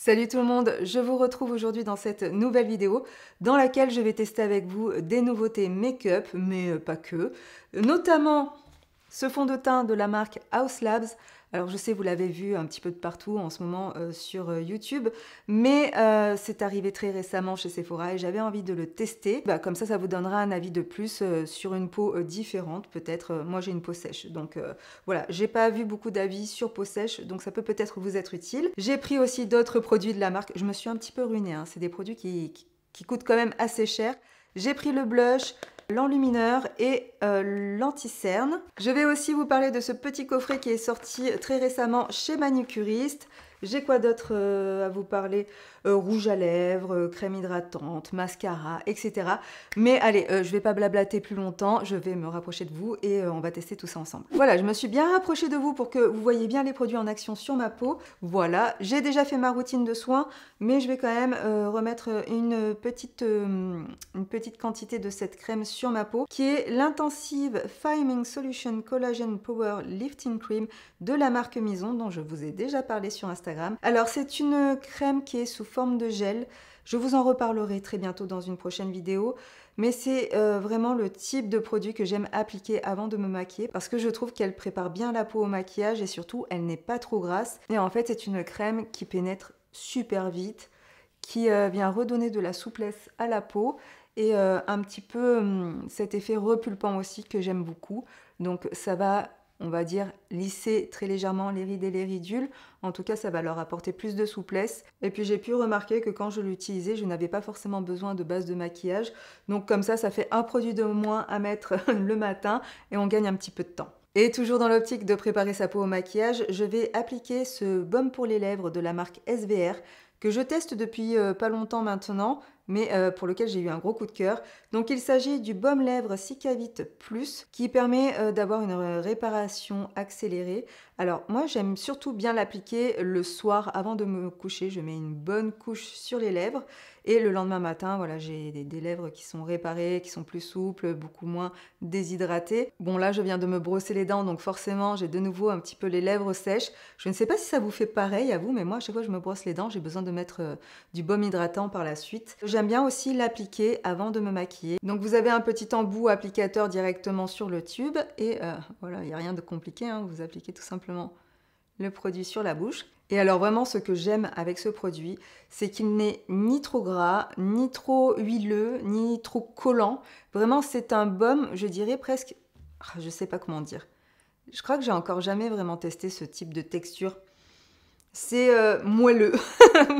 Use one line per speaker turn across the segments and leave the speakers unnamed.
Salut tout le monde, je vous retrouve aujourd'hui dans cette nouvelle vidéo dans laquelle je vais tester avec vous des nouveautés make-up, mais pas que, notamment ce fond de teint de la marque Haus Labs. Alors je sais, vous l'avez vu un petit peu de partout en ce moment sur YouTube, mais c'est arrivé très récemment chez Sephora et j'avais envie de le tester. Comme ça vous donnera un avis de plus sur une peau différente. Peut-être, moi j'ai une peau sèche, donc voilà, j'ai pas vu beaucoup d'avis sur peau sèche, donc ça peut peut-être vous être utile. J'ai pris aussi d'autres produits de la marque, je me suis un petit peu ruinée, hein. C'est des produits qui coûtent quand même assez cher. J'ai pris le blush, l'enlumineur et l'anti-cerne. Je vais aussi vous parler de ce petit coffret qui est sorti très récemment chez Manucuriste. J'ai quoi d'autre à vous parler? Rouge à lèvres, crème hydratante, mascara, etc. Mais allez, je vais pas blablater plus longtemps, je vais me rapprocher de vous et on va tester tout ça ensemble. Voilà, je me suis bien rapprochée de vous pour que vous voyez bien les produits en action sur ma peau. Voilà, j'ai déjà fait ma routine de soins, mais je vais quand même remettre une petite quantité de cette crème sur ma peau, qui est l'Intensive Firming Solution Collagen Power Lifting Cream de la marque Mison, dont je vous ai déjà parlé sur Instagram. Alors c'est une crème qui est sous forme de gel. Je vous en reparlerai très bientôt dans une prochaine vidéo, mais c'est vraiment le type de produit que j'aime appliquer avant de me maquiller parce que je trouve qu'elle prépare bien la peau au maquillage et surtout elle n'est pas trop grasse. Et en fait c'est une crème qui pénètre super vite, qui vient redonner de la souplesse à la peau et un petit peu cet effet repulpant aussi que j'aime beaucoup. Donc ça va, on va dire, lisser très légèrement les rides et les ridules. En tout cas, ça va leur apporter plus de souplesse. Et puis j'ai pu remarquer que quand je l'utilisais, je n'avais pas forcément besoin de base de maquillage. Donc comme ça fait un produit de moins à mettre le matin et on gagne un petit peu de temps. Et toujours dans l'optique de préparer sa peau au maquillage, je vais appliquer ce baume pour les lèvres de la marque SVR que je teste depuis pas longtemps maintenant, mais pour lequel j'ai eu un gros coup de cœur. Donc il s'agit du baume lèvres Cicavit Plus qui permet d'avoir une réparation accélérée. Alors moi j'aime surtout bien l'appliquer le soir avant de me coucher. Je mets une bonne couche sur les lèvres et le lendemain matin, voilà, j'ai des lèvres qui sont réparées, qui sont plus souples, beaucoup moins déshydratées. Bon là je viens de me brosser les dents, donc forcément j'ai de nouveau un petit peu les lèvres sèches. Je ne sais pas si ça vous fait pareil à vous, mais moi à chaque fois que je me brosse les dents, j'ai besoin de mettre du baume hydratant par la suite. J'aime bien aussi l'appliquer avant de me maquiller. Donc vous avez un petit embout applicateur directement sur le tube et voilà, il n'y a rien de compliqué, hein. Vous appliquez tout simplement le produit sur la bouche. Et alors vraiment ce que j'aime avec ce produit, c'est qu'il n'est ni trop gras, ni trop huileux, ni trop collant. Vraiment c'est un baume, je dirais presque, je sais pas comment dire. Je crois que j'ai encore jamais vraiment testé ce type de texture. C'est moelleux,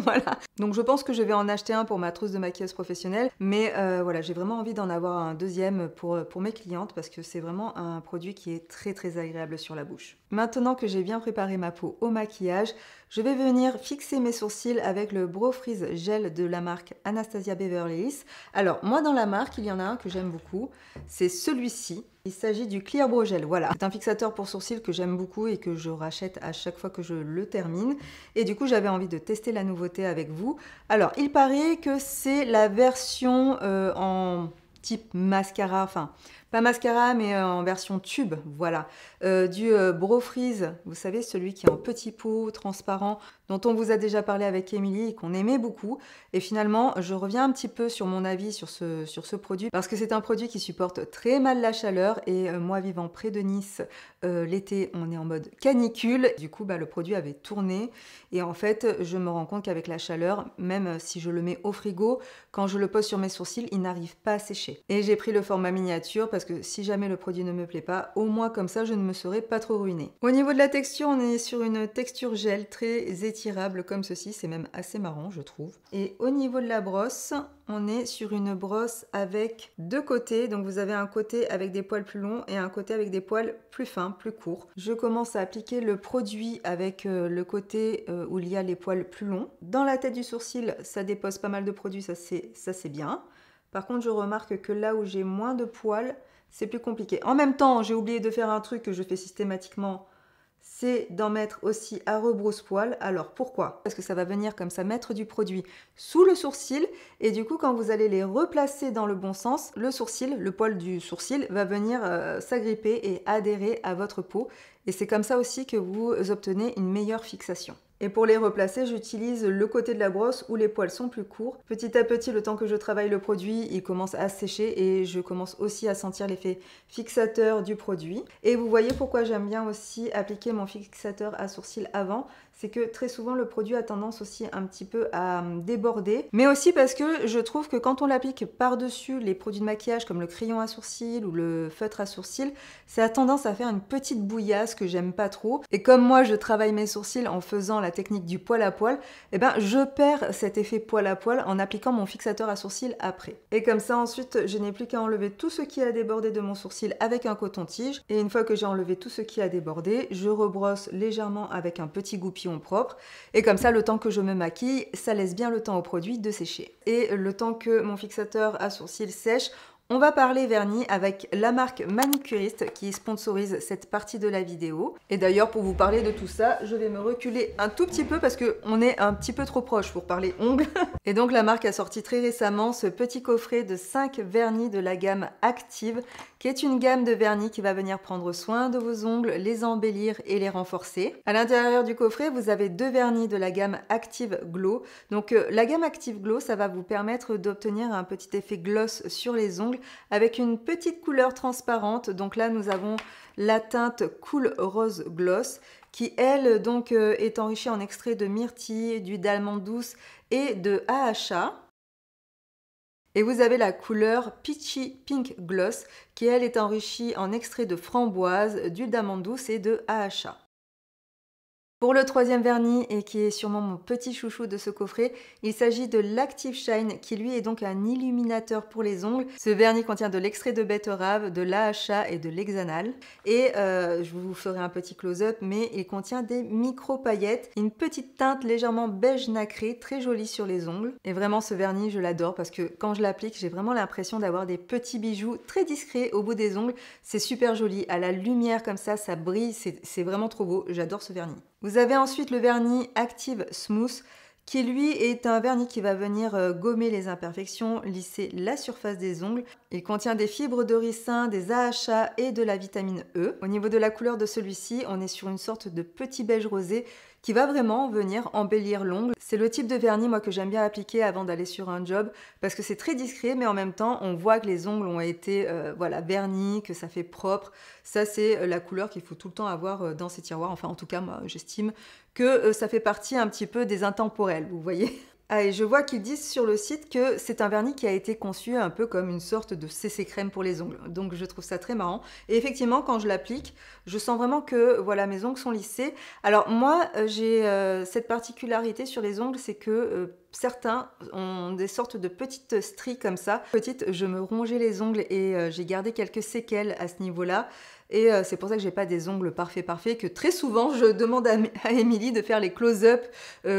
voilà. Donc je pense que je vais en acheter un pour ma trousse de maquilleuse professionnelle, mais voilà, j'ai vraiment envie d'en avoir un deuxième pour mes clientes parce que c'est vraiment un produit qui est très très agréable sur la bouche. Maintenant que j'ai bien préparé ma peau au maquillage, je vais venir fixer mes sourcils avec le Brow Freeze Gel de la marque Anastasia Beverly Hills. Alors moi dans la marque, il y en a un que j'aime beaucoup, c'est celui-ci. Il s'agit du Clear Brow Gel, voilà. C'est un fixateur pour sourcils que j'aime beaucoup et que je rachète à chaque fois que je le termine. Et du coup, j'avais envie de tester la nouveauté avec vous. Alors, il paraît que c'est la version en type mascara, enfin, pas mascara, mais en version tube, voilà, du Brow Freeze, vous savez, celui qui est en petit pot, transparent, dont on vous a déjà parlé avec Émilie et qu'on aimait beaucoup. Et finalement, je reviens un petit peu sur mon avis sur ce produit, parce que c'est un produit qui supporte très mal la chaleur, et moi vivant près de Nice, l'été, on est en mode canicule, du coup, le produit avait tourné, et en fait, je me rends compte qu'avec la chaleur, même si je le mets au frigo, quand je le pose sur mes sourcils, il n'arrive pas à sécher. Et j'ai pris le format miniature, parce que si jamais le produit ne me plaît pas, au moins comme ça je ne me serais pas trop ruinée. Au niveau de la texture, on est sur une texture gel très étirable comme ceci, c'est même assez marrant je trouve. Et au niveau de la brosse, on est sur une brosse avec deux côtés, donc vous avez un côté avec des poils plus longs et un côté avec des poils plus fins, plus courts. Je commence à appliquer le produit avec le côté où il y a les poils plus longs. Dans la tête du sourcil, ça dépose pas mal de produits, ça c'est bien. Par contre, je remarque que là où j'ai moins de poils, c'est plus compliqué. En même temps, j'ai oublié de faire un truc que je fais systématiquement, c'est d'en mettre aussi à rebrousse-poil. Alors pourquoi? Parce que ça va venir comme ça mettre du produit sous le sourcil et du coup quand vous allez les replacer dans le bon sens, le sourcil, le poil du sourcil va venir s'agripper et adhérer à votre peau. Et c'est comme ça aussi que vous obtenez une meilleure fixation. Et pour les replacer, j'utilise le côté de la brosse où les poils sont plus courts. Petit à petit, le temps que je travaille le produit, il commence à sécher et je commence aussi à sentir l'effet fixateur du produit. Et vous voyez pourquoi j'aime bien aussi appliquer mon fixateur à sourcils avant. C'est que très souvent le produit a tendance aussi un petit peu à déborder. Mais aussi parce que je trouve que quand on l'applique par-dessus les produits de maquillage comme le crayon à sourcils ou le feutre à sourcils, ça a tendance à faire une petite bouillasse que j'aime pas trop. Et comme moi je travaille mes sourcils en faisant la technique du poil à poil, eh ben je perds cet effet poil à poil en appliquant mon fixateur à sourcils après. Et comme ça ensuite je n'ai plus qu'à enlever tout ce qui a débordé de mon sourcil avec un coton-tige. Et une fois que j'ai enlevé tout ce qui a débordé, je rebrosse légèrement avec un petit goupillon propre. Et comme ça, le temps que je me maquille, ça laisse bien le temps au produit de sécher. Et le temps que mon fixateur à sourcils sèche, on va parler vernis avec la marque Manicuriste qui sponsorise cette partie de la vidéo. Et d'ailleurs, pour vous parler de tout ça, je vais me reculer un tout petit peu parce qu'on est un petit peu trop proche pour parler ongles. Et donc, la marque a sorti très récemment ce petit coffret de 5 vernis de la gamme Active, qui est une gamme de vernis qui va venir prendre soin de vos ongles, les embellir et les renforcer. À l'intérieur du coffret, vous avez 2 vernis de la gamme Active Glow. Donc, la gamme Active Glow, ça va vous permettre d'obtenir un petit effet gloss sur les ongles avec une petite couleur transparente. Donc là, nous avons la teinte Cool Rose Gloss qui, elle, donc, est enrichie en extrait de myrtille, d'huile d'almande douce et de AHA. Et vous avez la couleur Peachy Pink Gloss qui, elle, est enrichie en extrait de framboise, d'huile d'amande douce et de AHA. Pour le troisième vernis, et qui est sûrement mon petit chouchou de ce coffret, il s'agit de l'Active Shine, qui lui est donc un illuminateur pour les ongles. Ce vernis contient de l'extrait de betterave, de l'AHA et de l'hexanal. Et je vous ferai un petit close-up, mais il contient des micro-paillettes, une petite teinte légèrement beige nacré, très jolie sur les ongles. Et vraiment, ce vernis, je l'adore parce que quand je l'applique, j'ai vraiment l'impression d'avoir des petits bijoux très discrets au bout des ongles. C'est super joli, à la lumière comme ça brille, c'est vraiment trop beau. J'adore ce vernis. Vous avez ensuite le vernis Active Smooth qui lui est un vernis qui va venir gommer les imperfections, lisser la surface des ongles. Il contient des fibres de ricin, des AHA et de la vitamine E. Au niveau de la couleur de celui-ci, on est sur une sorte de petit beige rosé qui va vraiment venir embellir l'ongle. C'est le type de vernis moi que j'aime bien appliquer avant d'aller sur un job parce que c'est très discret mais en même temps on voit que les ongles ont été voilà, vernis, que ça fait propre. Ça c'est la couleur qu'il faut tout le temps avoir dans ses tiroirs. Enfin en tout cas moi j'estime que ça fait partie un petit peu des intemporels, vous voyez. Ah, et je vois qu'ils disent sur le site que c'est un vernis qui a été conçu un peu comme une sorte de CC crème pour les ongles. Donc je trouve ça très marrant. Et effectivement, quand je l'applique, je sens vraiment que voilà, mes ongles sont lissés. Alors moi, j'ai cette particularité sur les ongles, c'est que certains ont des sortes de petites stries comme ça. Petite, je me rongeais les ongles et j'ai gardé quelques séquelles à ce niveau-là. Et c'est pour ça que j'ai pas des ongles parfaits, que très souvent je demande à Émilie de faire les close-up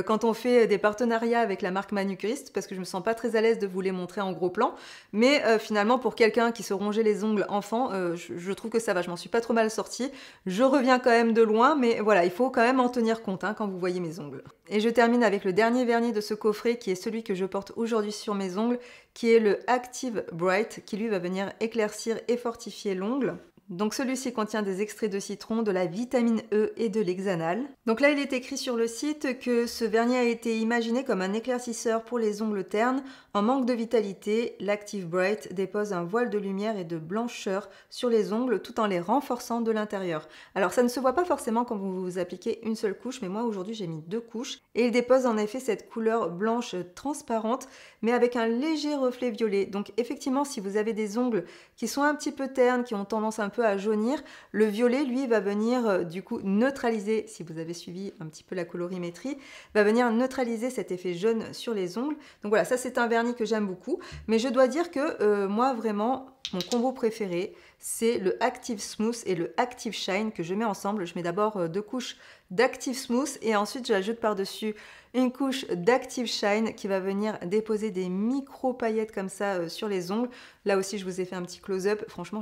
quand on fait des partenariats avec la marque Manicuriste, parce que je me sens pas très à l'aise de vous les montrer en gros plan. Mais finalement, pour quelqu'un qui se rongeait les ongles enfant, je trouve que ça va, je m'en suis pas trop mal sortie. Je reviens quand même de loin, mais voilà, il faut quand même en tenir compte quand vous voyez mes ongles. Et je termine avec le dernier vernis de ce coffret, qui est celui que je porte aujourd'hui sur mes ongles, qui est le Active Bright, qui lui va venir éclaircir et fortifier l'ongle. Donc celui-ci contient des extraits de citron, de la vitamine E et de l'hexanal. Donc là, il est écrit sur le site que ce vernis a été imaginé comme un éclaircisseur pour les ongles ternes. En manque de vitalité, l'Active Bright dépose un voile de lumière et de blancheur sur les ongles tout en les renforçant de l'intérieur. Alors ça ne se voit pas forcément quand vous appliquez une seule couche, mais moi aujourd'hui j'ai mis 2 couches. Et il dépose en effet cette couleur blanche transparente, mais avec un léger reflet violet. Donc effectivement, si vous avez des ongles qui sont un petit peu ternes, qui ont tendance un peu à jaunir, le violet lui va venir du coup neutraliser, si vous avez suivi un petit peu la colorimétrie, va venir neutraliser cet effet jaune sur les ongles. Donc voilà, ça c'est un vernis que j'aime beaucoup, mais je dois dire que moi vraiment mon combo préféré c'est le Active Smooth et le Active Shine que je mets ensemble. Je mets d'abord 2 couches d'Active Smooth et ensuite j'ajoute par-dessus une couche d'Active Shine qui va venir déposer des micro paillettes comme ça sur les ongles. Là aussi je vous ai fait un petit close-up. Franchement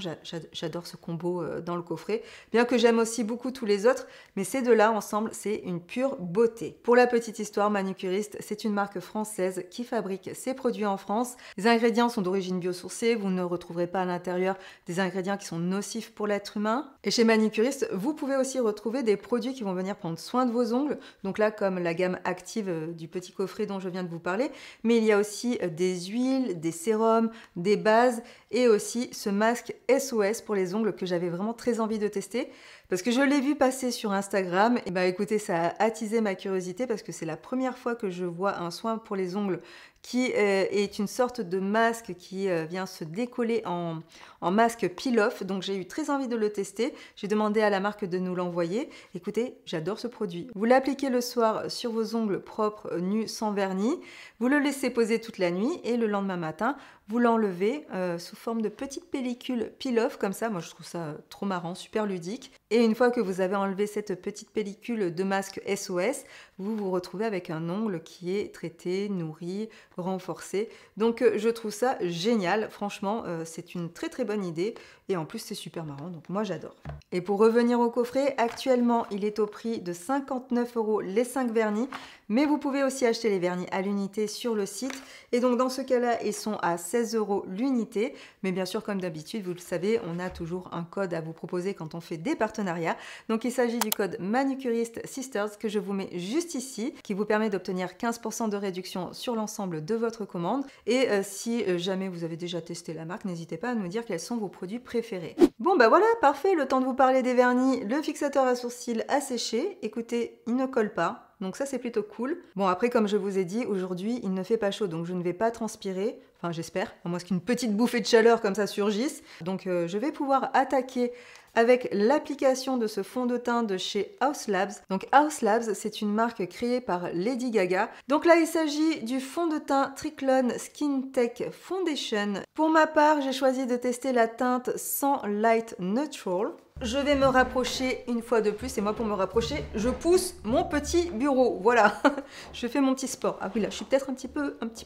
j'adore ce combo dans le coffret, bien que j'aime aussi beaucoup tous les autres, mais ces deux-là ensemble c'est une pure beauté. Pour la petite histoire, Manicuriste c'est une marque française qui fabrique ses produits en France. Les ingrédients sont d'origine biosourcée, vous ne retrouverez pas à l'intérieur des ingrédients ingrédients qui sont nocifs pour l'être humain. Et chez Manicuriste, vous pouvez aussi retrouver des produits qui vont venir prendre soin de vos ongles. Donc là, comme la gamme active du petit coffret dont je viens de vous parler. Mais il y a aussi des huiles, des sérums, des bases et aussi ce masque SOS pour les ongles que j'avais vraiment très envie de tester. Parce que je l'ai vu passer sur Instagram, et bah écoutez, ça a attisé ma curiosité parce que c'est la première fois que je vois un soin pour les ongles qui est une sorte de masque qui vient se décoller en masque peel-off. Donc j'ai eu très envie de le tester. J'ai demandé à la marque de nous l'envoyer. Écoutez, j'adore ce produit. Vous l'appliquez le soir sur vos ongles propres, nus, sans vernis. Vous le laissez poser toute la nuit et le lendemain matin, vous l'enlevez sous forme de petite pellicule peel-off comme ça. Moi, je trouve ça trop marrant, super ludique. Et une fois que vous avez enlevé cette petite pellicule de masque SOS, vous vous retrouvez avec un ongle qui est traité, nourri, renforcé. Donc, je trouve ça génial. Franchement, c'est une très très bonne idée. Et en plus, c'est super marrant. Donc, moi, j'adore. Et pour revenir au coffret, actuellement, il est au prix de 59 € les 5 vernis. Mais vous pouvez aussi acheter les vernis à l'unité sur le site. Et donc, dans ce cas-là, ils sont à 16 € l'unité. Mais bien sûr, comme d'habitude, vous le savez, on a toujours un code à vous proposer quand on fait des partenariats. Donc, il s'agit du code Manicuriste Sisters que je vous mets juste ici, qui vous permet d'obtenir 15% de réduction sur l'ensemble de votre commande. Et si jamais vous avez déjà testé la marque, n'hésitez pas à nous dire quels sont vos produits préférés. Bon, bah voilà, parfait. Le temps de vous parler des vernis, le fixateur à sourcils a séché. Écoutez, il ne colle pas. Donc ça, c'est plutôt cool. Bon, après, comme je vous ai dit, aujourd'hui, il ne fait pas chaud, donc je ne vais pas transpirer. Enfin, j'espère, à moins qu'une petite bouffée de chaleur comme ça surgisse. Donc, je vais pouvoir attaquer avec l'application de ce fond de teint de chez Haus Labs. Donc, Haus Labs, c'est une marque créée par Lady Gaga. Donc là, il s'agit du fond de teint Triclone Skin Tech Foundation. Pour ma part, j'ai choisi de tester la teinte sans Light Neutral. Je vais me rapprocher une fois de plus, et moi pour me rapprocher, je pousse mon petit bureau, voilà. Je fais mon petit sport. Ah oui, là, je suis peut-être un petit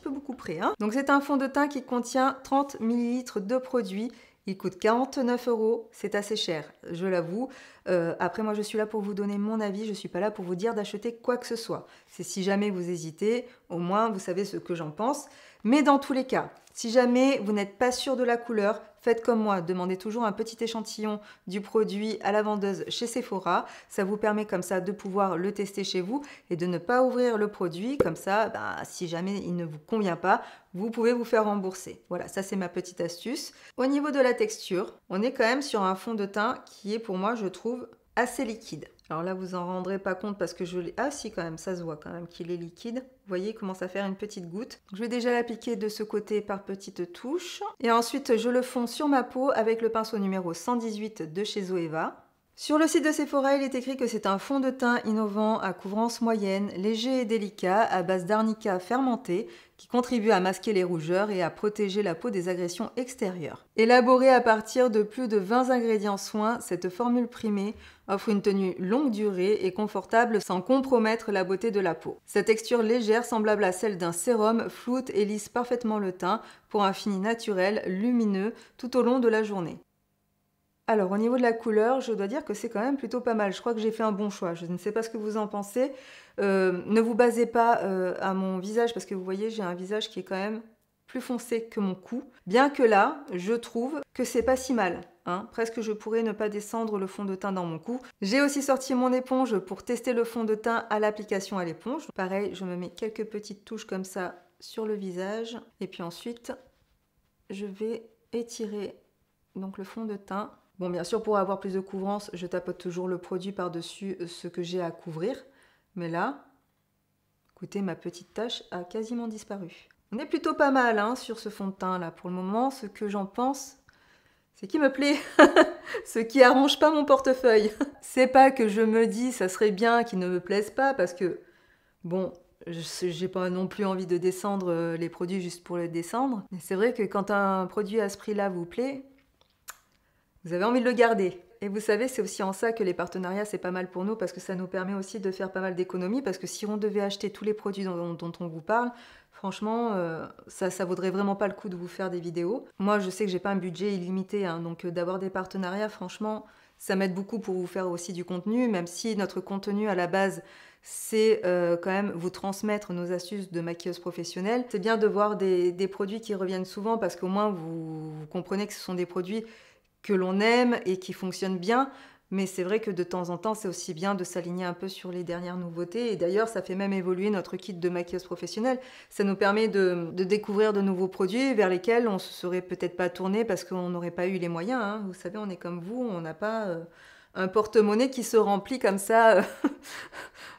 peu beaucoup près. Hein. Donc c'est un fond de teint qui contient 30 ml de produit. Il coûte 49 €, c'est assez cher, je l'avoue. Après, moi, je suis là pour vous donner mon avis, je ne suis pas là pour vous dire d'acheter quoi que ce soit. C'est si jamais vous hésitez, au moins vous savez ce que j'en pense. Mais dans tous les cas, si jamais vous n'êtes pas sûr de la couleur, faites comme moi, demandez toujours un petit échantillon du produit à la vendeuse chez Sephora. Ça vous permet comme ça de pouvoir le tester chez vous et de ne pas ouvrir le produit. Comme ça, si jamais il ne vous convient pas, vous pouvez vous faire rembourser. Voilà, ça c'est ma petite astuce. Au niveau de la texture, on est quand même sur un fond de teint qui est pour moi, je trouve, assez liquide. Alors là, vous en rendrez pas compte parce que je l'ai... Ah si, quand même, ça se voit quand même qu'il est liquide. Vous voyez, il commence à faire une petite goutte. Je vais déjà l'appliquer de ce côté par petites touches. Et ensuite, je le fonds sur ma peau avec le pinceau numéro 118 de chez Zoeva. Sur le site de Sephora, il est écrit que c'est un fond de teint innovant à couvrance moyenne, léger et délicat, à base d'arnica fermenté, qui contribue à masquer les rougeurs et à protéger la peau des agressions extérieures. Élaborée à partir de plus de 20 ingrédients soins, cette formule primée offre une tenue longue durée et confortable sans compromettre la beauté de la peau. Sa texture légère, semblable à celle d'un sérum, floute et lisse parfaitement le teint pour un fini naturel, lumineux, tout au long de la journée. Alors, au niveau de la couleur, je dois dire que c'est quand même plutôt pas mal. Je crois que j'ai fait un bon choix. Je ne sais pas ce que vous en pensez. Ne vous basez pas à mon visage, parce que vous voyez, j'ai un visage qui est quand même plus foncé que mon cou. Bien que là, je trouve que c'est pas si mal. Hein. Presque je pourrais ne pas descendre le fond de teint dans mon cou. J'ai aussi sorti mon éponge pour tester le fond de teint à l'application à l'éponge. Pareil, je me mets quelques petites touches comme ça sur le visage. Et puis ensuite, je vais étirer donc le fond de teint. Bon, bien sûr, pour avoir plus de couvrance, je tapote toujours le produit par-dessus ce que j'ai à couvrir. Mais là, écoutez, ma petite tache a quasiment disparu. On est plutôt pas mal hein, sur ce fond de teint là. Pour le moment, ce que j'en pense, c'est qu'il me plaît. Ce qui arrange pas mon portefeuille. C'est pas que je me dis ça serait bien qu'il ne me plaise pas parce que, bon, j'ai pas non plus envie de descendre les produits juste pour les descendre. Mais c'est vrai que quand un produit à ce prix-là vous plaît, vous avez envie de le garder. Et vous savez, c'est aussi en ça que les partenariats, c'est pas mal pour nous parce que ça nous permet aussi de faire pas mal d'économies parce que si on devait acheter tous les produits dont on vous parle, franchement, ça vaudrait vraiment pas le coup de vous faire des vidéos. Moi, je sais que j'ai pas un budget illimité, hein, donc d'avoir des partenariats, franchement, ça m'aide beaucoup pour vous faire aussi du contenu, même si notre contenu à la base, c'est quand même vous transmettre nos astuces de maquilleuse professionnelle. C'est bien de voir des produits qui reviennent souvent parce qu'au moins vous comprenez que ce sont des produits que l'on aime et qui fonctionnent bien. Mais c'est vrai que de temps en temps, c'est aussi bien de s'aligner un peu sur les dernières nouveautés. Et d'ailleurs, ça fait même évoluer notre kit de maquilleuse professionnelle. Ça nous permet de découvrir de nouveaux produits vers lesquels on ne se serait peut-être pas tourné parce qu'on n'aurait pas eu les moyens. Hein. Vous savez, on est comme vous, on n'a pas un porte-monnaie qui se remplit comme ça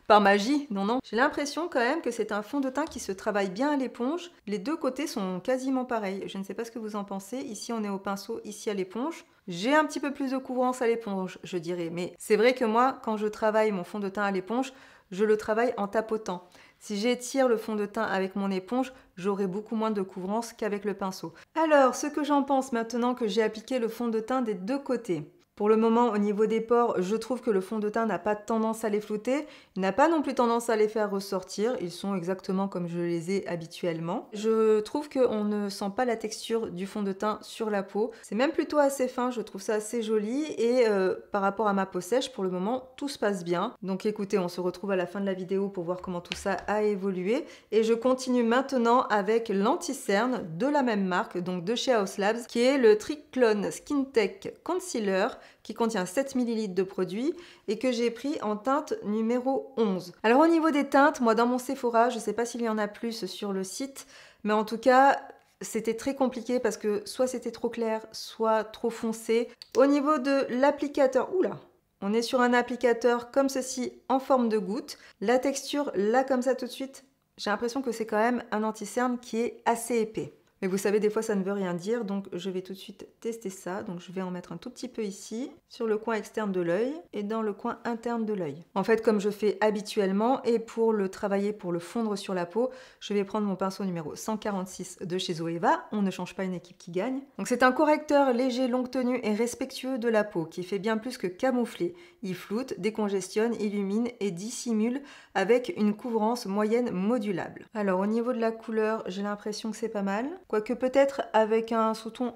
par magie. Non, non. J'ai l'impression quand même que c'est un fond de teint qui se travaille bien à l'éponge. Les deux côtés sont quasiment pareils. Je ne sais pas ce que vous en pensez. Ici, on est au pinceau, ici à l'éponge. J'ai un petit peu plus de couvrance à l'éponge, je dirais. Mais c'est vrai que moi, quand je travaille mon fond de teint à l'éponge, je le travaille en tapotant. Si j'étire le fond de teint avec mon éponge, j'aurai beaucoup moins de couvrance qu'avec le pinceau. Alors, ce que j'en pense maintenant que j'ai appliqué le fond de teint des deux côtés. Pour le moment, au niveau des pores, je trouve que le fond de teint n'a pas tendance à les flouter. Il n'a pas non plus tendance à les faire ressortir. Ils sont exactement comme je les ai habituellement. Je trouve qu'on ne sent pas la texture du fond de teint sur la peau. C'est même plutôt assez fin, je trouve ça assez joli. Et par rapport à ma peau sèche, pour le moment, tout se passe bien. Donc écoutez, on se retrouve à la fin de la vidéo pour voir comment tout ça a évolué. Et je continue maintenant avec l'anti-cerne de la même marque, donc de chez Haus Labs, qui est le Triclone Skin Tech Concealer, qui contient 7 ml de produit et que j'ai pris en teinte numéro 11. Alors au niveau des teintes, moi dans mon Sephora, je ne sais pas s'il y en a plus sur le site, mais en tout cas, c'était très compliqué parce que soit c'était trop clair, soit trop foncé. Au niveau de l'applicateur, oula, on est sur un applicateur comme ceci en forme de goutte. La texture, là comme ça tout de suite, j'ai l'impression que c'est quand même un anti-cerne qui est assez épais. Mais vous savez, des fois, ça ne veut rien dire, donc je vais tout de suite tester ça. Donc je vais en mettre un tout petit peu ici, sur le coin externe de l'œil et dans le coin interne de l'œil. En fait, comme je fais habituellement, et pour le travailler, pour le fondre sur la peau, je vais prendre mon pinceau numéro 146 de chez Zoeva. On ne change pas une équipe qui gagne. Donc c'est un correcteur léger, longue tenue et respectueux de la peau, qui fait bien plus que camoufler. Il floute, décongestionne, illumine et dissimule avec une couvrance moyenne modulable. Alors au niveau de la couleur, j'ai l'impression que c'est pas mal. Quoique peut-être avec un sous-ton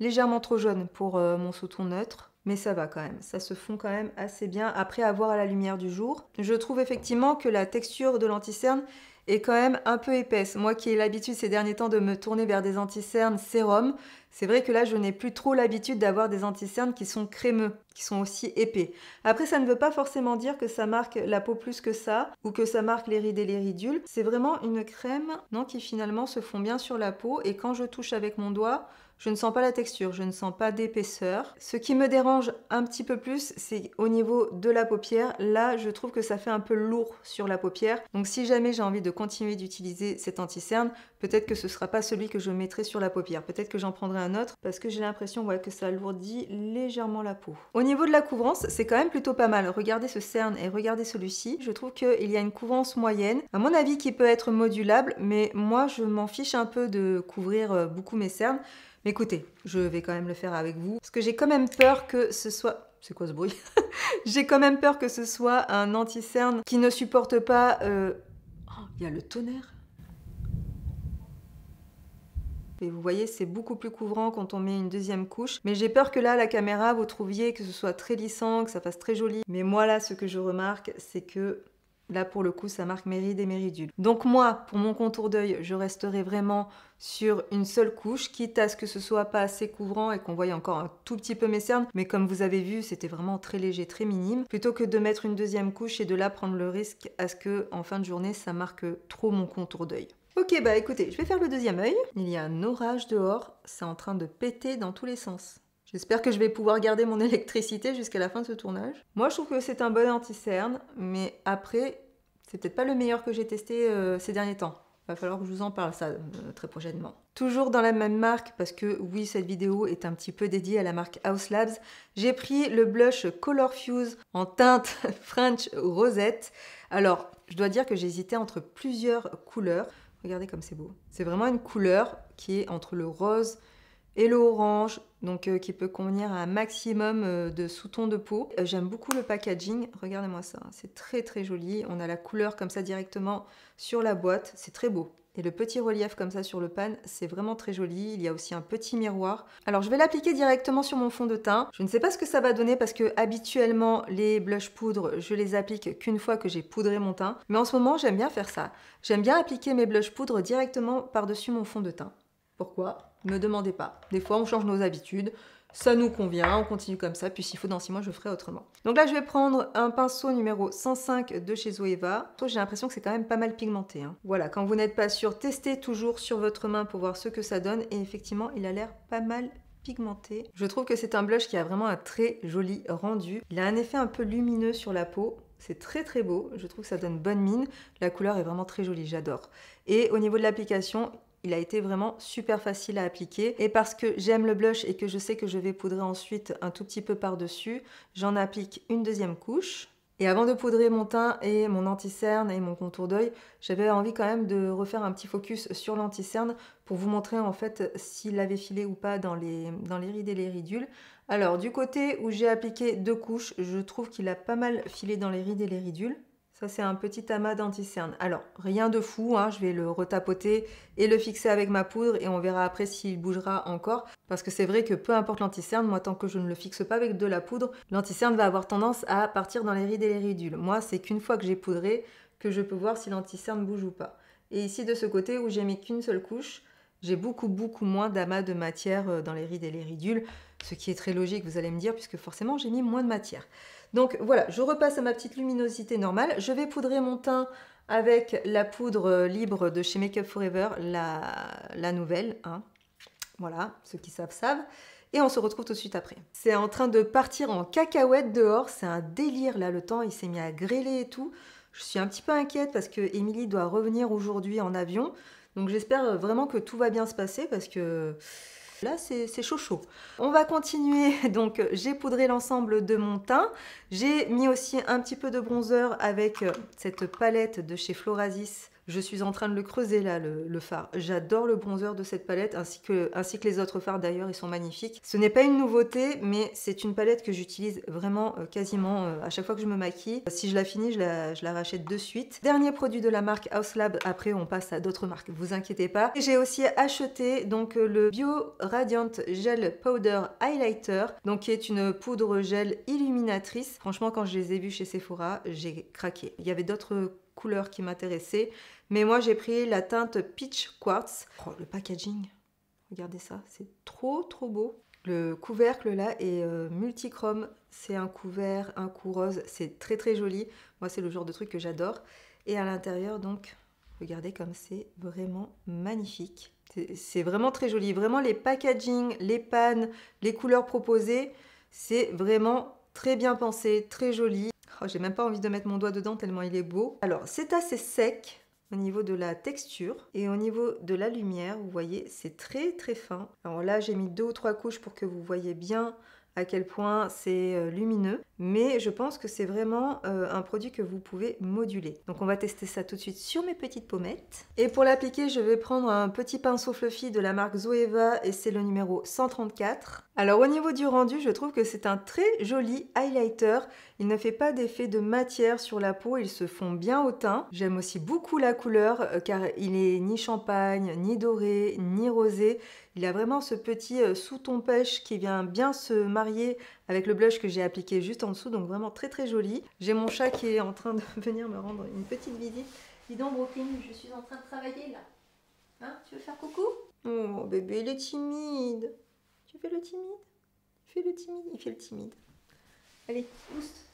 légèrement trop jaune pour mon sous-ton neutre. Mais ça va quand même, ça se fond quand même assez bien après avoir à la lumière du jour. Je trouve effectivement que la texture de l'anti-cerne est quand même un peu épaisse. Moi qui ai l'habitude ces derniers temps de me tourner vers des anti-cernes sérum, c'est vrai que là je n'ai plus trop l'habitude d'avoir des anti-cernes qui sont crémeux, qui sont aussi épais. Après ça ne veut pas forcément dire que ça marque la peau plus que ça, ou que ça marque les rides et les ridules. C'est vraiment une crème qui finalement se fond bien sur la peau, et quand je touche avec mon doigt, je ne sens pas la texture, je ne sens pas d'épaisseur. Ce qui me dérange un petit peu plus, c'est au niveau de la paupière. Là, je trouve que ça fait un peu lourd sur la paupière. Donc si jamais j'ai envie de continuer d'utiliser cet anti-cerne, peut-être que ce ne sera pas celui que je mettrai sur la paupière. Peut-être que j'en prendrai un autre parce que j'ai l'impression que ça alourdit légèrement la peau. Au niveau de la couvrance, c'est quand même plutôt pas mal. Regardez ce cerne et regardez celui-ci. Je trouve qu'il y a une couvrance moyenne, à mon avis qui peut être modulable, mais moi je m'en fiche un peu de couvrir beaucoup mes cernes. Mais écoutez, je vais quand même le faire avec vous, parce que j'ai quand même peur que ce soit... C'est quoi ce bruit? J'ai quand même peur que ce soit un anti-cerne qui ne supporte pas... Oh, il y a le tonnerre. Et vous voyez, c'est beaucoup plus couvrant quand on met une deuxième couche. Mais j'ai peur que là, à la caméra, vous trouviez que ce soit très lissant, que ça fasse très joli. Mais moi, là, ce que je remarque, c'est que... Là, pour le coup, ça marque mes rides et mes ridules. Donc moi, pour mon contour d'œil, je resterai vraiment sur une seule couche, quitte à ce que ce soit pas assez couvrant et qu'on voie encore un tout petit peu mes cernes. Mais comme vous avez vu, c'était vraiment très léger, très minime. Plutôt que de mettre une deuxième couche et de là prendre le risque à ce que, en fin de journée, ça marque trop mon contour d'œil. Ok, bah écoutez, je vais faire le deuxième œil. Il y a un orage dehors, c'est en train de péter dans tous les sens. J'espère que je vais pouvoir garder mon électricité jusqu'à la fin de ce tournage. Moi, je trouve que c'est un bon anti-cerne, mais après, c'est peut-être pas le meilleur que j'ai testé ces derniers temps. Va falloir que je vous en parle ça très prochainement. Toujours dans la même marque, parce que oui, cette vidéo est un petit peu dédiée à la marque Haus Labs, j'ai pris le blush Color Fuse en teinte French Rosette. Alors, je dois dire que j'hésitais entre plusieurs couleurs. Regardez comme c'est beau. C'est vraiment une couleur qui est entre le rose et le orange, donc qui peut convenir à un maximum de sous-tons de peau. J'aime beaucoup le packaging, regardez-moi ça, c'est très très joli. On a la couleur comme ça directement sur la boîte, c'est très beau. Et le petit relief comme ça sur le pan, c'est vraiment très joli. Il y a aussi un petit miroir. Alors je vais l'appliquer directement sur mon fond de teint. Je ne sais pas ce que ça va donner parce que habituellement les blush poudre, je les applique qu'une fois que j'ai poudré mon teint. Mais en ce moment, j'aime bien faire ça. J'aime bien appliquer mes blush poudre directement par-dessus mon fond de teint. Pourquoi? Ne me demandez pas. Des fois, on change nos habitudes. Ça nous convient, on continue comme ça, puis s'il faut dans 6 mois, je ferai autrement. Donc là, je vais prendre un pinceau numéro 105 de chez Zoeva. J'ai l'impression que c'est quand même pas mal pigmenté, hein. Voilà, quand vous n'êtes pas sûr, testez toujours sur votre main pour voir ce que ça donne. Et effectivement, il a l'air pas mal pigmenté. Je trouve que c'est un blush qui a vraiment un très joli rendu. Il a un effet un peu lumineux sur la peau. C'est très très beau, je trouve que ça donne bonne mine. La couleur est vraiment très jolie, j'adore. Et au niveau de l'application, il a été vraiment super facile à appliquer. Et parce que j'aime le blush et que je sais que je vais poudrer ensuite un tout petit peu par-dessus, j'en applique une deuxième couche. Et avant de poudrer mon teint et mon anti-cerne et mon contour d'œil, j'avais envie quand même de refaire un petit focus sur l'anti-cerne pour vous montrer en fait s'il avait filé ou pas dans les rides et les ridules. Alors du côté où j'ai appliqué 2 couches, je trouve qu'il a pas mal filé dans les rides et les ridules. Ça, c'est un petit amas d'anti-cerne. Alors, rien de fou, hein, je vais le retapoter et le fixer avec ma poudre et on verra après s'il bougera encore. Parce que c'est vrai que peu importe l'anti-cerne, moi, tant que je ne le fixe pas avec de la poudre, l'anti-cerne va avoir tendance à partir dans les rides et les ridules. Moi, c'est qu'une fois que j'ai poudré que je peux voir si l'anti-cerne bouge ou pas. Et ici, de ce côté où j'ai mis qu'une seule couche, j'ai beaucoup moins d'amas de matière dans les rides et les ridules. Ce qui est très logique, vous allez me dire, puisque forcément, j'ai mis moins de matière. Donc voilà, je repasse à ma petite luminosité normale. Je vais poudrer mon teint avec la poudre libre de chez Make Up For Ever, la nouvelle, hein. Voilà, ceux qui savent. Et on se retrouve tout de suite après. C'est en train de partir en cacahuète dehors. C'est un délire là, le temps, il s'est mis à grêler et tout. Je suis un petit peu inquiète parce que Émilie doit revenir aujourd'hui en avion. Donc j'espère vraiment que tout va bien se passer parce que là, c'est chaud chaud. On va continuer. Donc, j'ai poudré l'ensemble de mon teint. J'ai mis aussi un petit peu de bronzer avec cette palette de chez Florasis. Je suis en train de le creuser là, le fard. J'adore le bronzer de cette palette, ainsi que les autres fards d'ailleurs, ils sont magnifiques. Ce n'est pas une nouveauté, mais c'est une palette que j'utilise vraiment quasiment à chaque fois que je me maquille. Si je la finis, je la rachète de suite. Dernier produit de la marque Haus Lab, après on passe à d'autres marques, vous inquiétez pas. J'ai aussi acheté donc le Bio Radiant Gel Powder Highlighter, donc qui est une poudre gel illuminatrice. Franchement, quand je les ai vus chez Sephora, j'ai craqué. Il y avait d'autres couleurs qui m'intéressaient, mais moi j'ai pris la teinte Peach Quartz. Oh, le packaging, regardez ça, c'est trop beau. Le couvercle là est multichrome, c'est un couvert, un cou rose, c'est très joli. Moi c'est le genre de truc que j'adore. Et à l'intérieur donc, regardez comme c'est vraiment magnifique. C'est vraiment très joli. Vraiment les packaging, les pannes, les couleurs proposées, c'est vraiment très bien pensé, très joli. Oh, j'ai même pas envie de mettre mon doigt dedans tellement il est beau. Alors c'est assez sec au niveau de la texture et au niveau de la lumière, vous voyez, c'est très fin. Alors là j'ai mis 2 ou 3 couches pour que vous voyez bien à quel point c'est lumineux, mais je pense que c'est vraiment un produit que vous pouvez moduler. Donc on va tester ça tout de suite sur mes petites pommettes. Et pour l'appliquer, je vais prendre un petit pinceau fluffy de la marque Zoeva et c'est le numéro 134. Alors au niveau du rendu, je trouve que c'est un très joli highlighter. Il ne fait pas d'effet de matière sur la peau, il se fond bien au teint. J'aime aussi beaucoup la couleur car il est ni champagne, ni doré, ni rosé. Il a vraiment ce petit sous-ton pêche qui vient bien se marier avec le blush que j'ai appliqué juste en dessous, donc vraiment très joli. J'ai mon chat qui est en train de venir me rendre une petite visite. Dis donc Brooklyn, je suis en train de travailler là. Hein, tu veux faire coucou? Oh bébé, il est timide. Tu fais le timide? Fais le timide, il fait le timide. Allez, pousse.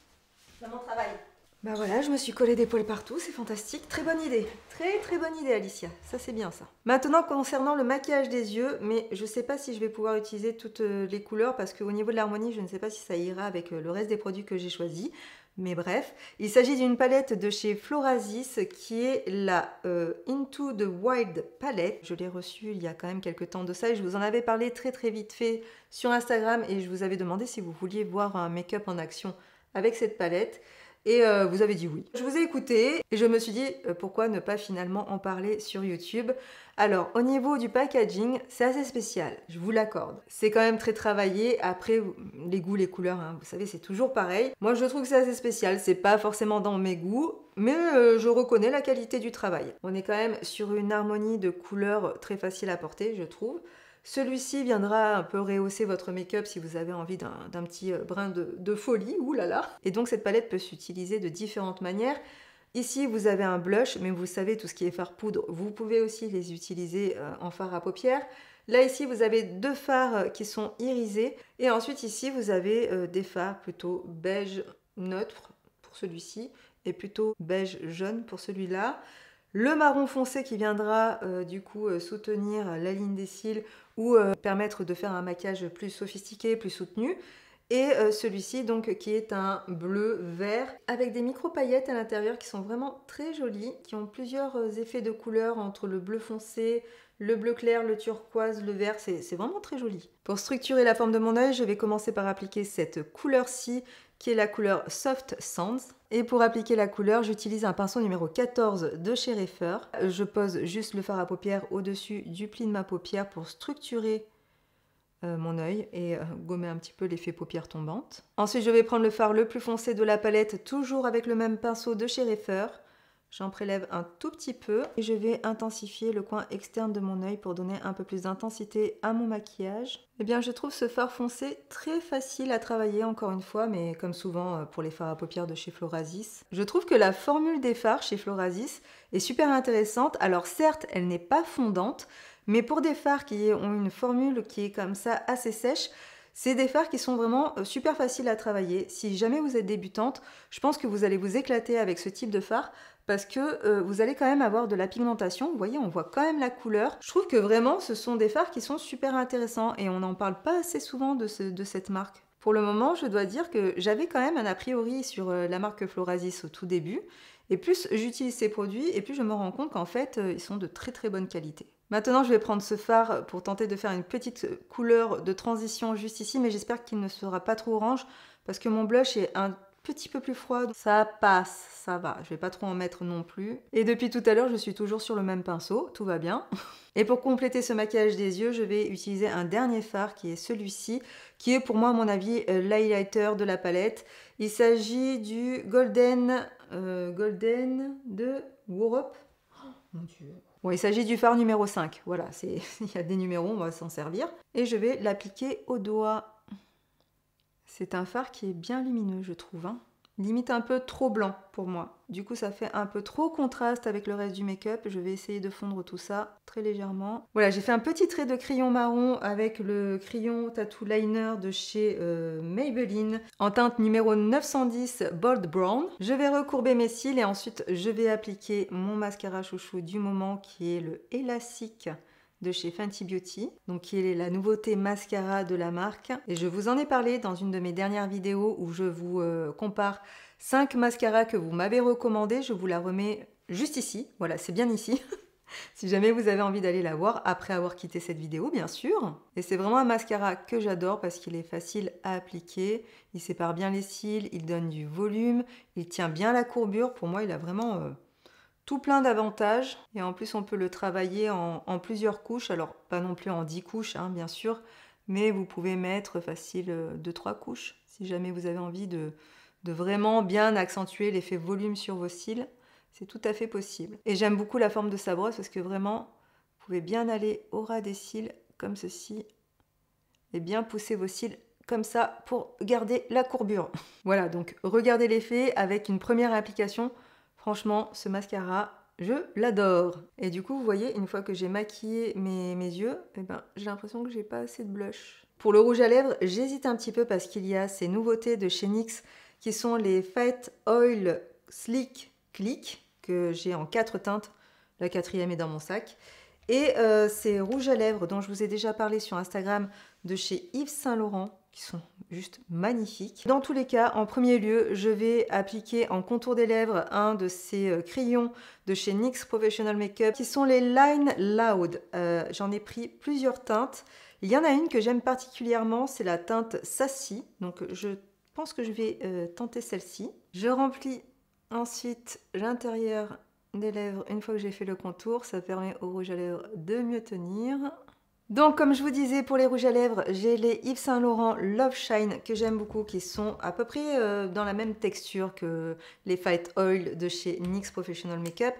Maman travaille. Bah voilà, je me suis collée des poils partout, c'est fantastique. Très bonne idée. Très bonne idée, Alicia. Ça, c'est bien, ça. Maintenant, concernant le maquillage des yeux, mais je sais pas si je vais pouvoir utiliser toutes les couleurs parce qu'au niveau de l'harmonie, je ne sais pas si ça ira avec le reste des produits que j'ai choisis. Mais bref, il s'agit d'une palette de chez Florasis qui est la Into the Wild palette. Je l'ai reçue il y a quand même quelques temps de ça et je vous en avais parlé très vite fait sur Instagram et je vous avais demandé si vous vouliez voir un make-up en action avec cette palette. Et vous avez dit oui. Je vous ai écouté et je me suis dit pourquoi ne pas finalement en parler sur YouTube. Alors au niveau du packaging, c'est assez spécial, je vous l'accorde. C'est quand même très travaillé. Après, les goûts, les couleurs, hein, vous savez, c'est toujours pareil. Moi je trouve que c'est assez spécial, c'est pas forcément dans mes goûts, mais je reconnais la qualité du travail. On est quand même sur une harmonie de couleurs très facile à porter, je trouve. Celui-ci viendra un peu rehausser votre make-up si vous avez envie d'un petit brin de folie, oulala. Et donc cette palette peut s'utiliser de différentes manières. Ici, vous avez un blush, mais vous savez, tout ce qui est fard poudre, vous pouvez aussi les utiliser en fard à paupières. Là, ici, vous avez deux fards qui sont irisés. Et ensuite, ici, vous avez des fards plutôt beige neutre pour celui-ci et plutôt beige jaune pour celui-là. Le marron foncé qui viendra du coup soutenir la ligne des cils ou permettre de faire un maquillage plus sophistiqué, plus soutenu. Et celui-ci donc qui est un bleu vert avec des micro paillettes à l'intérieur qui sont vraiment très jolies, qui ont plusieurs effets de couleurs entre le bleu foncé, le bleu clair, le turquoise, le vert, c'est vraiment très joli. Pour structurer la forme de mon œil, je vais commencer par appliquer cette couleur-ci qui est la couleur Soft Sands. Et pour appliquer la couleur, j'utilise un pinceau numéro 14 de chez Reifer. Je pose juste le fard à paupières au-dessus du pli de ma paupière pour structurer mon œil et gommer un petit peu l'effet paupières tombantes. Ensuite, je vais prendre le fard le plus foncé de la palette, toujours avec le même pinceau de chez Reifer. J'en prélève un tout petit peu et je vais intensifier le coin externe de mon œil pour donner un peu plus d'intensité à mon maquillage. Eh bien, je trouve ce fard foncé très facile à travailler, encore une fois, mais comme souvent pour les fards à paupières de chez Florasis. Je trouve que la formule des fards chez Florasis est super intéressante. Alors certes, elle n'est pas fondante, mais pour des fards qui ont une formule qui est comme ça assez sèche, c'est des fards qui sont vraiment super faciles à travailler. Si jamais vous êtes débutante, je pense que vous allez vous éclater avec ce type de fard parce que vous allez quand même avoir de la pigmentation. Vous voyez, on voit quand même la couleur. Je trouve que vraiment, ce sont des fards qui sont super intéressants et on n'en parle pas assez souvent de cette marque. Pour le moment, je dois dire que j'avais quand même un a priori sur la marque Florasis au tout début. Et plus j'utilise ces produits, et plus je me rends compte qu'en fait, ils sont de très très bonne qualité. Maintenant, je vais prendre ce fard pour tenter de faire une petite couleur de transition juste ici, mais j'espère qu'il ne sera pas trop orange, parce que mon blush est un petit peu plus froid. Ça passe, ça va. Je vais pas trop en mettre non plus. Et depuis tout à l'heure, je suis toujours sur le même pinceau, tout va bien. Et pour compléter ce maquillage des yeux, je vais utiliser un dernier fard qui est celui-ci, qui est pour moi, à mon avis, l'highlighter de la palette. Il s'agit du Golden de Wurop. Oh, mon Dieu. Bon, il s'agit du fard numéro 5. Voilà, il y a des numéros, on va s'en servir. Et je vais l'appliquer au doigt. C'est un fard qui est bien lumineux, je trouve. Limite un peu trop blanc pour moi. Du coup, ça fait un peu trop contraste avec le reste du make-up. Je vais essayer de fondre tout ça très légèrement. Voilà, j'ai fait un petit trait de crayon marron avec le crayon Tattoo Liner de chez Maybelline en teinte numéro 910 Bold Brown. Je vais recourber mes cils et ensuite je vais appliquer mon mascara chouchou du moment qui est le Elastic de chez Fenty Beauty, donc qui est la nouveauté mascara de la marque. Et je vous en ai parlé dans une de mes dernières vidéos où je vous compare 5 mascaras que vous m'avez recommandés. Je vous la remets juste ici, voilà, c'est bien ici. Si jamais vous avez envie d'aller la voir après avoir quitté cette vidéo, bien sûr. Et c'est vraiment un mascara que j'adore parce qu'il est facile à appliquer, il sépare bien les cils, il donne du volume, il tient bien la courbure. Pour moi, il a vraiment tout plein d'avantages. Et en plus, on peut le travailler en plusieurs couches. Alors, pas non plus en 10 couches, bien sûr. Mais vous pouvez mettre facile 2-3 couches. Si jamais vous avez envie de vraiment bien accentuer l'effet volume sur vos cils. C'est tout à fait possible. Et j'aime beaucoup la forme de sa brosse parce que vraiment, vous pouvez bien aller au ras des cils comme ceci. Et bien pousser vos cils comme ça pour garder la courbure. Voilà, donc regardez l'effet avec une première application. Franchement, ce mascara, je l'adore. Et du coup, vous voyez, une fois que j'ai maquillé mes yeux, j'ai l'impression que j'ai pas assez de blush. Pour le rouge à lèvres, j'hésite un petit peu parce qu'il y a ces nouveautés de chez NYX qui sont les Fight Oil Sleek Click que j'ai en 4 teintes. La 4e est dans mon sac. Et ces rouges à lèvres dont je vous ai déjà parlé sur Instagram de chez Yves Saint Laurent, qui sont juste magnifiques. Dans tous les cas, en premier lieu, je vais appliquer en contour des lèvres un de ces crayons de chez NYX Professional Makeup qui sont les Line Loud. J'en ai pris plusieurs teintes. Il y en a une que j'aime particulièrement, c'est la teinte Sassy. Donc je pense que je vais tenter celle-ci. Je remplis ensuite l'intérieur des lèvres une fois que j'ai fait le contour. Ça permet au rouge à lèvres de mieux tenir. Donc comme je vous disais, pour les rouges à lèvres, j'ai les Yves Saint Laurent Love Shine que j'aime beaucoup, qui sont à peu près dans la même texture que les Fight Oil de chez NYX Professional Makeup.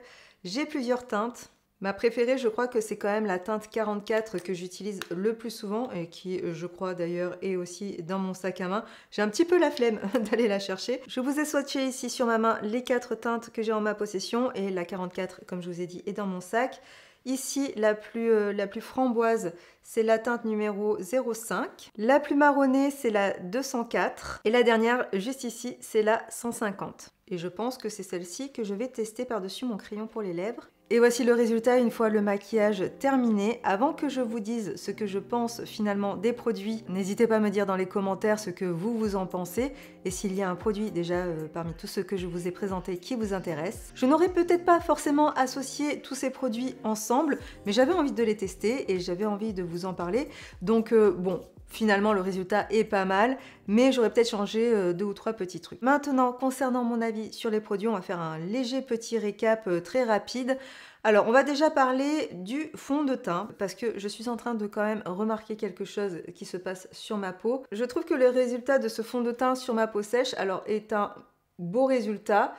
J'ai plusieurs teintes, Ma préférée, je crois que c'est quand même la teinte 44 que j'utilise le plus souvent et qui, je crois d'ailleurs, est aussi dans mon sac à main. J'ai un petit peu la flemme d'aller la chercher. Je vous ai swatché ici sur ma main les 4 teintes que j'ai en ma possession et la 44, comme je vous ai dit, est dans mon sac. Ici, la plus framboise, c'est la teinte numéro 05. La plus marronnée, c'est la 204. Et la dernière, juste ici, c'est la 150. Et je pense que c'est celle-ci que je vais tester par-dessus mon crayon pour les lèvres. Et voici le résultat une fois le maquillage terminé. Avant que je vous dise ce que je pense finalement des produits, n'hésitez pas à me dire dans les commentaires ce que vous en pensez et s'il y a un produit déjà parmi tous ceux que je vous ai présentés qui vous intéresse. Je n'aurais peut-être pas forcément associé tous ces produits ensemble, mais j'avais envie de les tester et j'avais envie de vous en parler. Donc bon, finalement, le résultat est pas mal, mais j'aurais peut-être changé 2 ou 3 petits trucs. Maintenant, concernant mon avis sur les produits, on va faire un léger petit récap très rapide. Alors, on va déjà parler du fond de teint, parce que je suis en train de quand même remarquer quelque chose qui se passe sur ma peau. Je trouve que le résultat de ce fond de teint sur ma peau sèche, alors, est un beau résultat.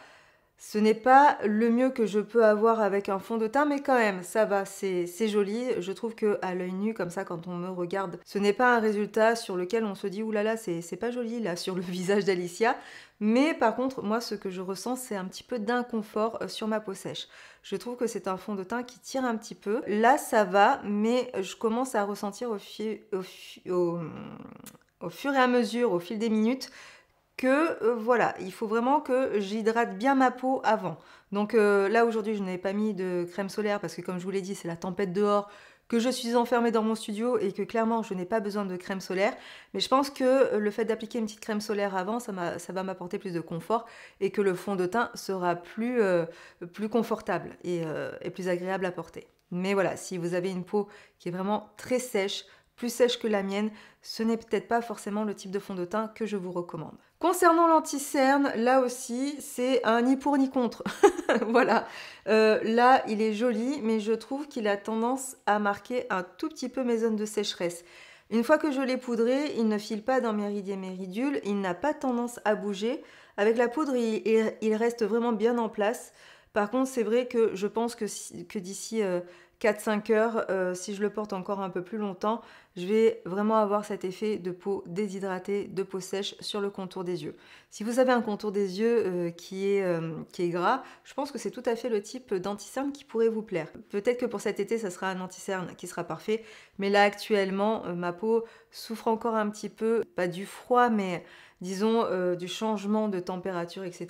Ce n'est pas le mieux que je peux avoir avec un fond de teint, mais quand même, ça va, c'est joli. Je trouve qu'à l'œil nu, comme ça, quand on me regarde, ce n'est pas un résultat sur lequel on se dit « Ouh là là, c'est pas joli, là, sur le visage d'Alicia ». Mais par contre, moi, ce que je ressens, c'est un petit peu d'inconfort sur ma peau sèche. Je trouve que c'est un fond de teint qui tire un petit peu. Là, ça va, mais je commence à ressentir au fur et à mesure, au fil des minutes, que voilà, il faut vraiment que j'hydrate bien ma peau avant. Donc là aujourd'hui je n'avais pas mis de crème solaire parce que comme je vous l'ai dit c'est la tempête dehors, que je suis enfermée dans mon studio et que clairement je n'ai pas besoin de crème solaire. Mais je pense que le fait d'appliquer une petite crème solaire avant, ça va m'apporter plus de confort et que le fond de teint sera plus confortable et plus agréable à porter. Mais voilà, si vous avez une peau qui est vraiment très sèche, plus sèche que la mienne, ce n'est peut-être pas forcément le type de fond de teint que je vous recommande. Concernant l'anti-cerne, là aussi, c'est un ni pour ni contre. Voilà. Là, il est joli, mais je trouve qu'il a tendance à marquer un tout petit peu mes zones de sécheresse. Une fois que je l'ai poudré, il ne file pas dans mes rides et mes ridules, il n'a pas tendance à bouger. Avec la poudre, il reste vraiment bien en place. Par contre, c'est vrai que je pense que d'ici 4-5 heures, si je le porte encore un peu plus longtemps, je vais vraiment avoir cet effet de peau déshydratée, de peau sèche sur le contour des yeux. Si vous avez un contour des yeux qui est gras, je pense que c'est tout à fait le type d'anti-cerne qui pourrait vous plaire. Peut-être que pour cet été, ça sera un anti-cerne qui sera parfait, mais là actuellement, ma peau souffre encore un petit peu, pas du froid, mais disons du changement de température, etc.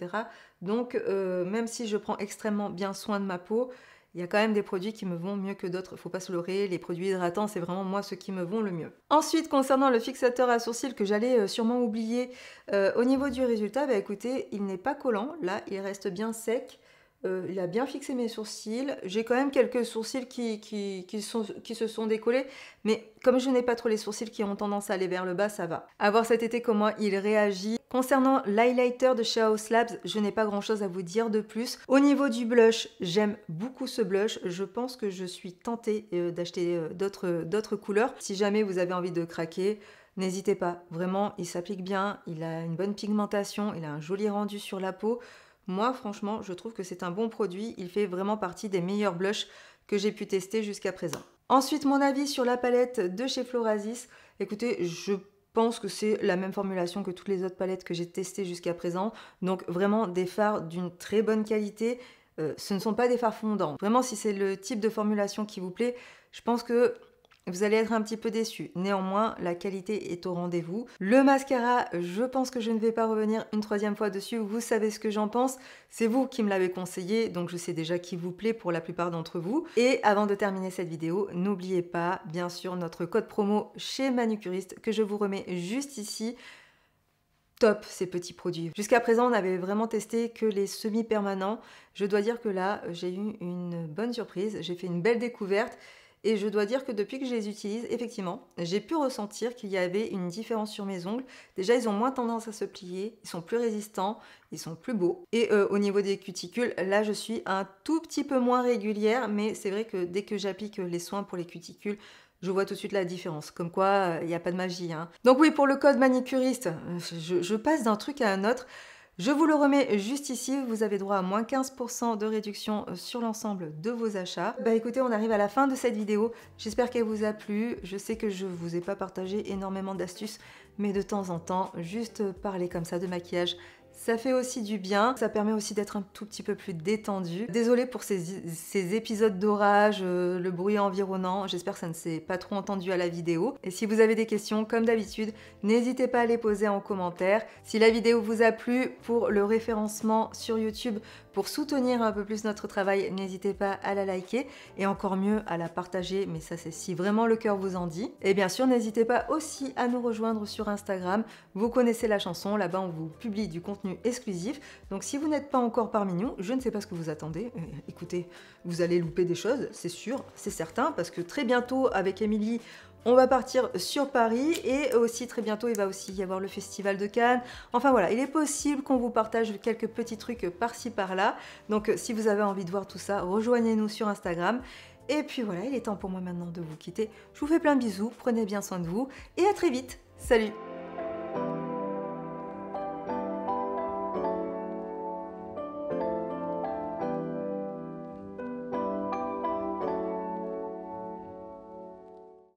Donc même si je prends extrêmement bien soin de ma peau, il y a quand même des produits qui me vont mieux que d'autres, faut pas se leurrer, les produits hydratants c'est vraiment moi ceux qui me vont le mieux. Ensuite concernant le fixateur à sourcils que j'allais sûrement oublier, au niveau du résultat, bah écoutez, il n'est pas collant, là il reste bien sec. Il a bien fixé mes sourcils. J'ai quand même quelques sourcils qui se sont décollés, mais comme je n'ai pas trop les sourcils qui ont tendance à aller vers le bas, ça va. À voir cet été comment il réagit. Concernant l'highlighter de chez Haus Labs, je n'ai pas grand chose à vous dire de plus. Au niveau du blush, j'aime beaucoup ce blush. Je pense que je suis tentée d'acheter d'autres couleurs. Si jamais vous avez envie de craquer, n'hésitez pas. Vraiment, il s'applique bien, il a une bonne pigmentation, il a un joli rendu sur la peau. Moi, franchement, je trouve que c'est un bon produit. Il fait vraiment partie des meilleurs blushs que j'ai pu tester jusqu'à présent. Ensuite, mon avis sur la palette de chez Florasis. Écoutez, je pense que c'est la même formulation que toutes les autres palettes que j'ai testées jusqu'à présent. Donc vraiment des fards d'une très bonne qualité. Ce ne sont pas des fards fondants. Vraiment, si c'est le type de formulation qui vous plaît, je pense que vous allez être un petit peu déçus. Néanmoins, la qualité est au rendez-vous. Le mascara, je pense que je ne vais pas revenir une troisième fois dessus. Vous savez ce que j'en pense. C'est vous qui me l'avez conseillé, donc je sais déjà qui vous plaît pour la plupart d'entre vous. Et avant de terminer cette vidéo, n'oubliez pas, bien sûr, notre code promo chez Manucuriste que je vous remets juste ici. Top ces petits produits. Jusqu'à présent, on avait vraiment testé que les semi-permanents. Je dois dire que là, j'ai eu une bonne surprise. J'ai fait une belle découverte. Et je dois dire que depuis que je les utilise, effectivement, j'ai pu ressentir qu'il y avait une différence sur mes ongles. Déjà, ils ont moins tendance à se plier, ils sont plus résistants, ils sont plus beaux. Et au niveau des cuticules, là, je suis un tout petit peu moins régulière, mais c'est vrai que dès que j'applique les soins pour les cuticules, je vois tout de suite la différence. Comme quoi, il n'y a pas de magie. Hein. Donc oui, pour le code manicuriste, je passe d'un truc à un autre. Je vous le remets juste ici, vous avez droit à moins 15% de réduction sur l'ensemble de vos achats. Bah écoutez, on arrive à la fin de cette vidéo, j'espère qu'elle vous a plu. Je sais que je vous ai pas partagé énormément d'astuces, mais de temps en temps, juste parler comme ça de maquillage, ça fait aussi du bien, ça permet aussi d'être un tout petit peu plus détendu. Désolée pour ces épisodes d'orage, le bruit environnant, j'espère que ça ne s'est pas trop entendu à la vidéo. Et si vous avez des questions, comme d'habitude, n'hésitez pas à les poser en commentaire. Si la vidéo vous a plu, pour le référencement sur YouTube, pour soutenir un peu plus notre travail, n'hésitez pas à la liker et encore mieux à la partager, mais ça c'est si vraiment le cœur vous en dit. Et bien sûr, n'hésitez pas aussi à nous rejoindre sur Instagram. Vous connaissez la chanson, là-bas on vous publie du contenu exclusif. Donc si vous n'êtes pas encore parmi nous, je ne sais pas ce que vous attendez. Écoutez, vous allez louper des choses, c'est sûr, c'est certain, parce que très bientôt avec Émilie, on va partir sur Paris et aussi très bientôt il va aussi y avoir le festival de Cannes. Enfin voilà, il est possible qu'on vous partage quelques petits trucs par-ci par-là. Donc si vous avez envie de voir tout ça, rejoignez-nous sur Instagram. Et puis voilà, il est temps pour moi maintenant de vous quitter. Je vous fais plein de bisous, prenez bien soin de vous et à très vite. Salut!